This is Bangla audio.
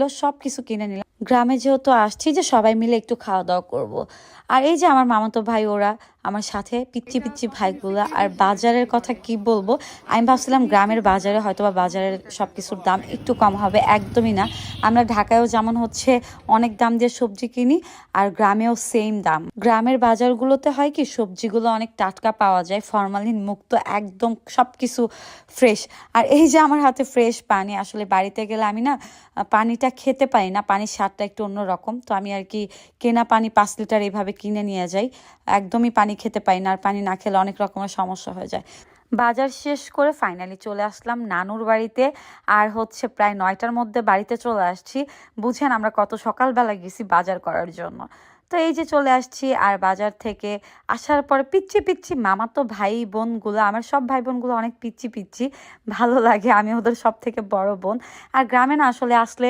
ছিল সব কিছু কিনে নিলাম। গ্রামে যেহেতু আসছি যে সবাই মিলে একটু খাওয়া দাওয়া করব। আর এই যে আমার মামাতো ভাই ওরা আমার সাথে পিচ্চি পিচ্চি ভাইগুলা। আর বাজারের কথা কি বলবো, আমি ভাবছিলাম গ্রামের বাজারে হয়তোবা বাজারের সবকিছুর দাম একটু কম হবে, একদমই না। আমরা ঢাকায়ও যেমন হচ্ছে অনেক দাম দিয়ে সবজি কিনি, আর গ্রামেও সেম দাম। গ্রামের বাজারগুলোতে হয় কি সবজিগুলো অনেক টাটকা পাওয়া যায়, ফরমালিন মুক্ত, একদম সবকিছু ফ্রেশ। আর এই যে আমার হাতে ফ্রেশ পানি, আসলে বাড়িতে গেলে আমি না পানিটা খেতে পারি না, পানির স্বাদটা একটু অন্যরকম। তো আমি আর কি কেনা পানি 5 লিটার এইভাবে কিনে নিয়ে যাই, একদমই পানি খেতে পারি না, আর পানি না খেলে অনেক রকমের সমস্যা হয়ে যায়। বাজার শেষ করে ফাইনালি চলে আসলাম নানুর বাড়িতে। আর হচ্ছে প্রায় 9টার মধ্যে বাড়িতে চলে আসছি। বুঝেন আমরা কত সকালবেলা গেছি বাজার করার জন্য। তো এই যে চলে আসছি, আর বাজার থেকে আসার পরে পিচ্ছি পিচ্ছি মামাতো ভাই বোনগুলো, আমার সব ভাই বোনগুলো অনেক পিচ্ছি পিচ্ছি, ভালো লাগে, আমি ওদের সব থেকে বড় বোন। আর গ্রামে না আসলে আসলে